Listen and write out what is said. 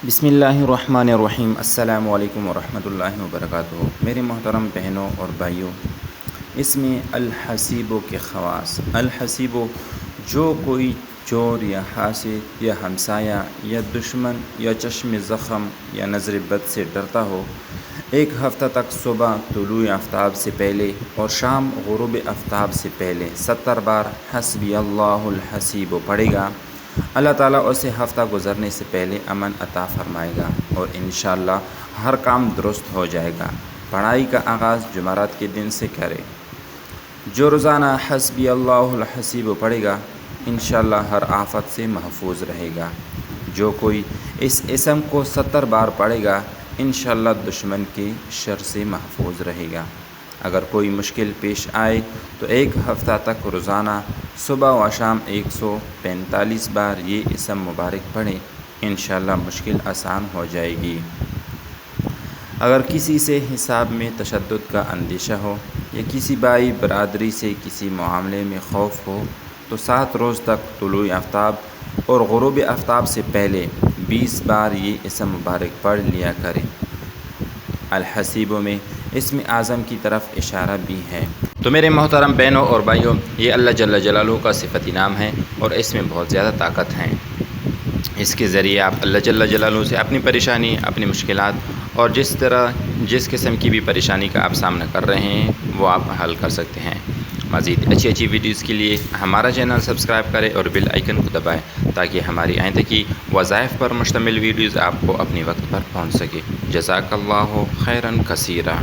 بسم اللہ الرحمن الرحیم۔ السلام علیکم ورحمۃ اللہ وبرکاتہ۔ میرے محترم بہنوں اور بھائیوں، اس میں الحسیب کے خواص۔ الحسیب جو کوئی چور یا حاسد یا ہمسایہ یا دشمن یا چشم زخم یا نظر بد سے ڈرتا ہو، ایک ہفتہ تک صبح طلوع آفتاب سے پہلے اور شام غروب آفتاب سے پہلے 70 بار حسبی اللہ الحسیب پڑھے گا، اللہ تعالیٰ اسے ہفتہ گزرنے سے پہلے امن عطا فرمائے گا اور انشاءاللہ ہر کام درست ہو جائے گا۔ پڑھائی کا آغاز جمعرات کے دن سے کرے۔ جو روزانہ حسبی اللہ الحسیب پڑھے گا انشاءاللہ ہر آفت سے محفوظ رہے گا۔ جو کوئی اس اسم کو 70 بار پڑھے گا انشاءاللہ دشمن کے شر سے محفوظ رہے گا۔ اگر کوئی مشکل پیش آئے تو ایک ہفتہ تک روزانہ صبح و شام 145 بار یہ اسم مبارک پڑھیں، انشاءاللہ مشکل آسان ہو جائے گی۔ اگر کسی سے حساب میں تشدد کا اندیشہ ہو یا کسی بھائی برادری سے کسی معاملے میں خوف ہو تو 7 روز تک طلوع آفتاب اور غروب آفتاب سے پہلے 20 بار یہ اسم مبارک پڑھ لیا کریں۔ الحسیب میں اسم اعظم کی طرف اشارہ بھی ہے۔ تو میرے محترم بہنوں اور بھائیوں، یہ اللہ جل جلالہ کا صفتی نام ہے اور اس میں بہت زیادہ طاقت ہے۔ اس کے ذریعے آپ اللہ جل جلالہ سے اپنی پریشانی، اپنی مشکلات اور جس قسم کی بھی پریشانی کا آپ سامنا کر رہے ہیں وہ آپ حل کر سکتے ہیں۔ مزید اچھی ویڈیوز کے لیے ہمارا چینل سبسکرائب کریں اور بیل آئیکن کو دبائیں تاکہ ہماری آئندہ کی وظائف پر مشتمل ویڈیوز آپ کو اپنی وقت پر پہنچ سکے۔ جزاک اللہ خیرا کثیرا۔